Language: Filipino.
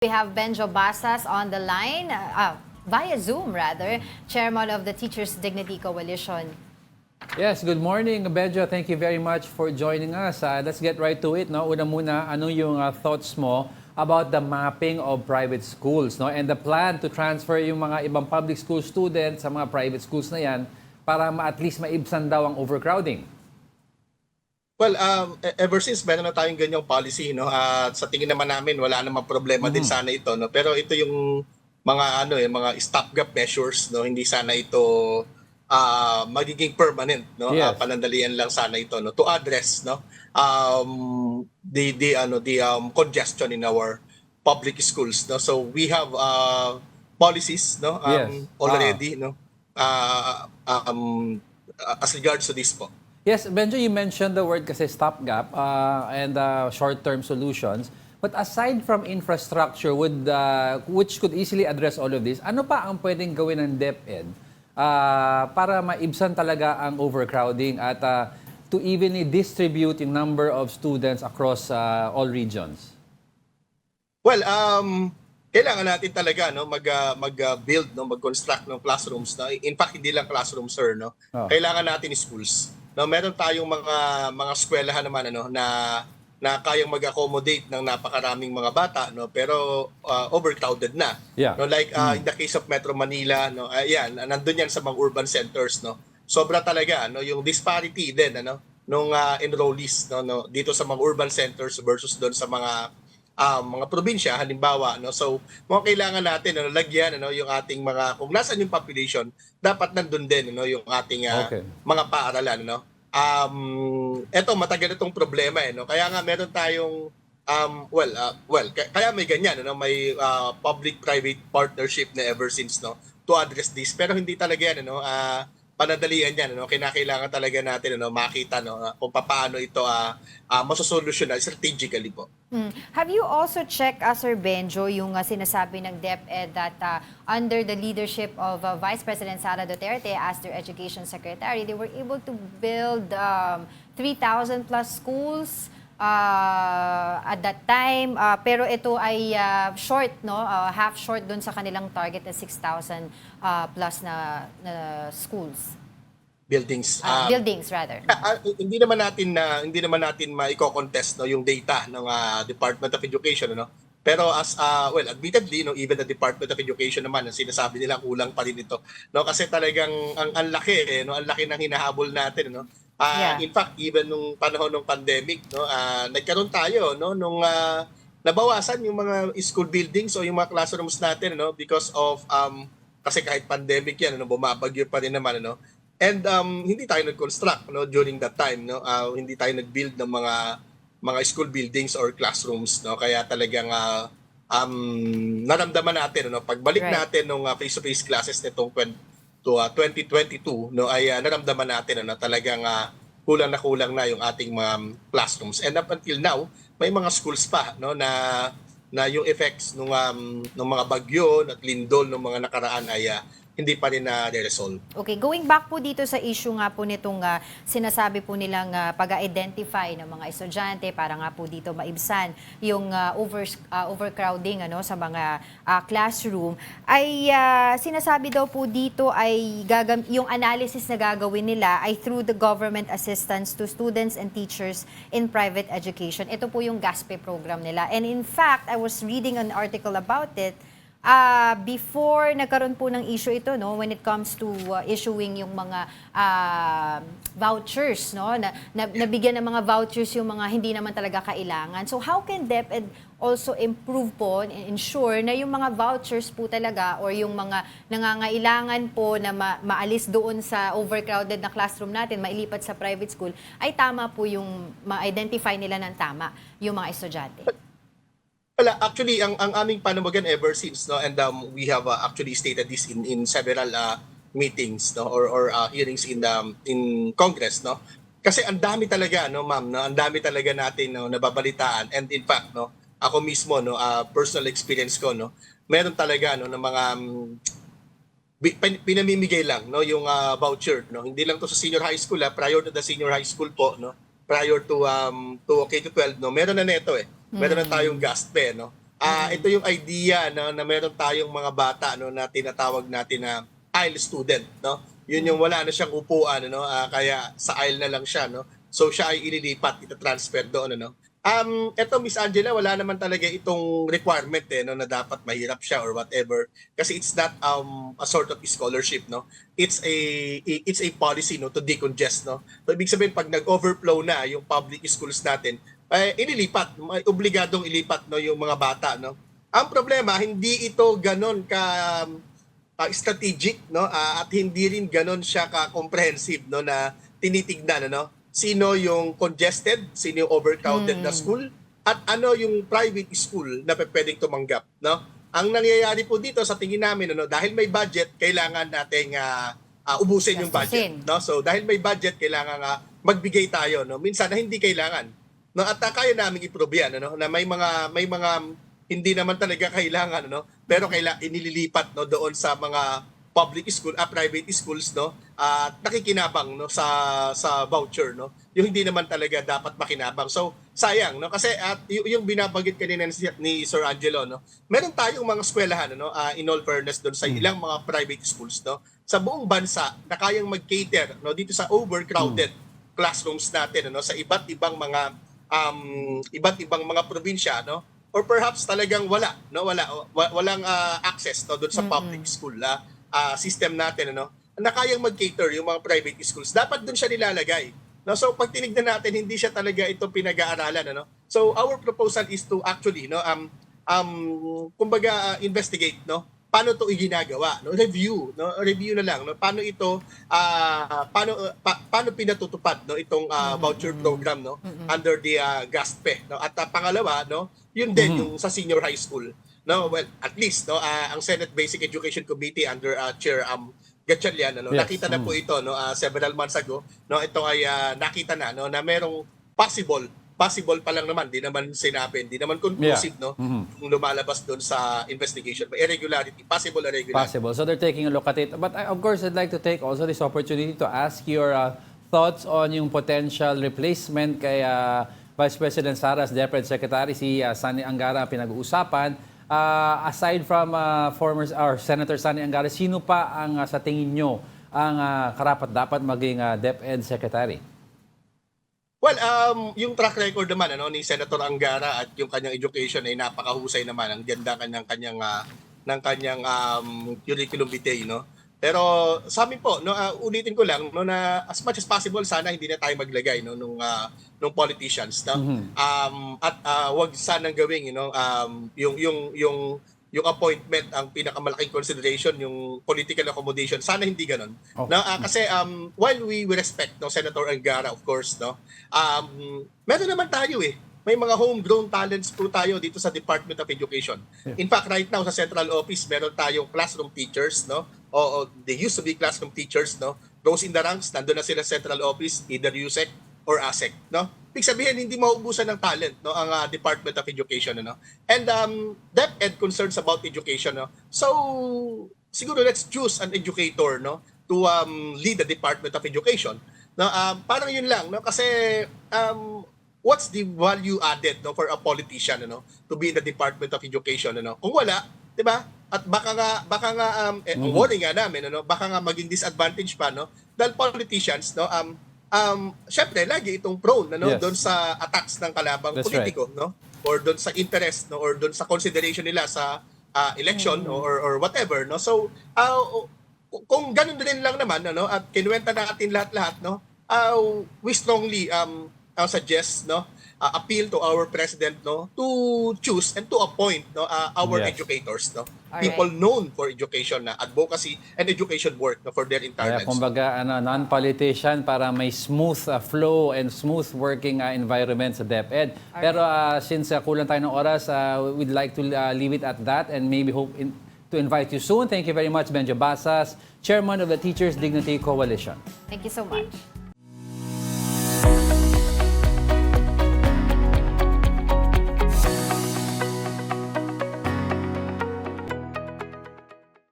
We have Benjo Basas on the line, via Zoom rather, chairman of the Teachers Dignity Coalition. Yes, good morning, Benjo. Thank you very much for joining us. Let's get right to it. No? Una muna, ano yung thoughts mo about the mapping of private schools, no? And the plan to transfer yung mga ibang public school students sa mga private schools na yan para at least maibsan daw ang overcrowding? Well, ever since meron na tayong ganyang policy, no, at sa tingin naman namin wala namang problema din sana ito, no. Pero ito yung mga mga stopgap measures, no. Hindi sana ito magiging permanent, no. Yes. Panandalian lang sana ito, no, to address, no, the congestion in our public schools, no. So we have policies, no, Yes. already, no, as regards to this po. Yes, Benjo, you mentioned the word kasi stopgap and short-term solutions. But aside from infrastructure, which could easily address all of this, ano pa ang pwedeng gawin ng DepEd para maibsan talaga ang overcrowding at to evenly distribute yung number of students across all regions? Well, kailangan natin talaga mag-build, mag-construct ng classrooms, no. In fact, hindi lang classrooms, sir, no. Oh. Kailangan natin schools. No, meron tayong mga eskwelahan naman na kayang mag-accommodate ng napakaraming mga bata, no, pero overcrowded na. Yeah. No, like in the case of Metro Manila, no, ayan, nandun yan sa mga urban centers, no. Sobra talaga, no, yung disparity din nung enrollees, no, dito sa mga urban centers versus doon sa mga probinsya, halimbawa, no. So, mga kailangan natin lagyan yung ating kung nasaan yung population, dapat nandun din yung ating Okay. mga paaralan, no. Eto matagal itong problema no. Kaya nga meron tayong kaya may ganyan may public-private partnership na ever since, no, to address this. Pero hindi talaga yan panadalian yan, kinakailangan talaga natin makita kung paano ito masosolusyonan strategically po. Have you also checked, Sir Benjo, yung sinasabi ng DepEd that under the leadership of Vice President Sara Duterte as their Education Secretary, they were able to build 3,000 plus schools at that time, pero ito ay short, no, half short dun sa kanilang target na 6,000 plus na schools. Buildings. Buildings rather. Hindi naman natin maiko-contest yung data ng Department of Education, no. Pero admittedly, even the Department of Education naman, ang sinasabi nila kulang pa rin ito, no, kasi talagang ang laki ang laki ng hinahabol natin, no. Yeah. In fact, even nung panahon ng pandemic, no, nagkaroon tayo nung nabawasan yung mga school buildings o yung mga classrooms natin, no, because of kasi kahit pandemic yan, bumabagyo pa rin naman, and hindi tayo nag-construct during that time, no. Hindi tayo nag-build ng mga school buildings or classrooms, no. Kaya talagang naramdaman natin pagbalik Right. natin nung face-to-face classes nitong 2022, no, ay naramdaman natin na talagang kulang na yung ating mga classrooms. And up until now, may mga schools pa na yung effects nung mga bagyo at lindol ng mga nakaraan ay hindi pa rin na-resolve. Okay, going back po dito sa issue nga po nitong sinasabi po nilang pag-identify ng mga estudyante para nga po dito maibsan yung overcrowding sa mga classroom, ay sinasabi daw po dito ay yung analysis na gagawin nila ay through the government assistance to students and teachers in private education. Ito po yung GASPE program nila. And in fact, I was reading an article about it. Before nagkaroon po ng issue ito, no, when it comes to issuing yung mga vouchers, no, nabigyan ng mga vouchers yung mga hindi naman talaga kailangan. So how can DepEd also improve po and ensure na yung mga vouchers po talaga or yung mga nangangailangan po na maalis doon sa overcrowded na classroom natin, mailipat sa private school, ay tama po yung ma-identify nila ng tama yung mga estudyante? Wala, actually ang aming panawagan ever since, no, and we have actually stated this in several meetings, no, or hearings in Congress, no. Kasi ang dami talaga, no, ma'am, no, ang dami talaga natin nababalitaan, and in fact, no, ako mismo, no, personal experience ko, no, meron talaga ng mga pinamimigay lang yung voucher, no. Hindi lang to sa senior high school, prior to the senior high school po, no. Prior to K-12, no, meron na nito Meron na tayong GASPE, no. Ito yung idea no, na meron tayong mga bata no, na tinatawag natin na aisle student. No? Yun yung wala na siyang upuan, no? Kaya sa aisle na lang siya. No? So siya ay ililipat, itatransfer doon. Ano? Eto Miss Angela, wala naman talaga itong requirement no, na dapat mahirap siya or whatever kasi it's not a sort of scholarship, no. It's a policy no to decongest, no. So ibig sabihin pag nag-overflow na yung public schools natin, ililipat, may obligadong ilipat no yung mga bata, no. Ang problema hindi ito ganon ka strategic, no, at hindi rin ganon siya ka comprehensive no na tinitignan ano sino yung congested, sino yung overcrowded na school, at ano yung private school na pwedeng tumanggap. No? Ang nangyayari po dito sa tingin namin, ano, dahil may budget, kailangan nating ubusin yung budget. No? So dahil may budget, kailangan magbigay tayo. No? Minsan na hindi kailangan. No? At kaya namin i-prove yan, ano? Na may mga hindi naman talaga kailangan, ano? Pero inililipat no, doon sa mga public school, private schools, no, at nakikinabang no sa voucher, no, yung hindi naman talaga dapat makinabang. So sayang, no, kasi at yung binabanggit kanina ni Sir Angelo, no, meron tayong mga eskwelahan, no, in all fairness doon sa ilang mga private schools, no, sa buong bansa na kayang mag-cater, no, dito sa overcrowded classrooms natin, no, sa iba't ibang mga probinsya, no, or perhaps talagang walang access no doon sa public school system natin, ano, na kayang mag-cater yung mga private schools. Dapat doon siya nilalagay. No? So pag tinignan natin, hindi siya talaga ito pinag-aaralan. Ano? So our proposal is to actually, no, kumbaga, investigate, no, paano ito iginagawa, no? Review na lang, no, paano ito paano pinatutupad, no, itong voucher program, no, under the GASPE, no. At pangalawa, no, yun din yung sa senior high school. No, well, at least no, ang Senate Basic Education Committee under Chair Gatchalian, ano, Yes. nakita na po ito no, several months ago, no, ito ay nakita na no na merong possible pa lang naman, di naman sinabi, di naman conclusive, no, kung lumalabas doon sa investigation, irregularity, possible irregularity. Possible. So they're taking a look at it. But of course, I'd like to take also this opportunity to ask your thoughts on yung potential replacement kay Vice President Sara's DepEd Secretary, si Sani Angara, pinag-uusapan. Aside from former Senator Sani Angara, sino pa ang sa tingin nyo ang karapat-dapat maging DepEd Secretary? Well, yung track record naman ano ni Senator Angara at yung kanyang education ay napakahusay naman. Ang ganda ng kanyang curriculum vitae, no. Pero sa amin po, no, ulitin ko lang no na as much as possible sana hindi na tayo maglagay no nung politicians, no. At wag sanang gawing yung appointment ang pinakamalaking consideration, yung political accommodation. Sana hindi ganoon. Okay. No, kasi while we respect no Senator Angara, of course, no. Meron naman tayo may mga homegrown talents po tayo dito sa Department of Education. In fact, right now sa central office, meron tayong classroom teachers, no? O they used to be classroom teachers, no? Those in the ranks, nandun na sila sa central office, either USEC or ASEC, no? Ibig sabihin, hindi mauubusan ng talent, no, ang Department of Education, no? And DepEd concerns about education, no? So, siguro let's choose an educator, no, to lead the Department of Education. No, parang yun lang, no? Kasi what's the value added no for a politician no to be in the Department of Education no? Kung wala, 'di ba? At baka nga worry nga namin no, baka nga maging disadvantage pa no dahil politicians no syempre lagi itong prone no Yes. doon sa attacks ng kalabang That's politiko no or doon sa interest no or doon sa consideration nila sa election or whatever no. So kung ganun din lang naman no at kinuwenta natin lahat-lahat no, we strongly suggest no appeal to our president no to choose and to appoint no our Yes. educators no Alright. people known for education na advocacy and education work no, for their entire Kaya lives. kumbaga non-politician para may smooth flow and smooth working environment sa DepEd. Pero since kulang tayo ng oras, we'd like to leave it at that and maybe hope to invite you soon. Thank you very much, Benjo Basas, Chairman of the Teachers Dignity Coalition. Thank you so much.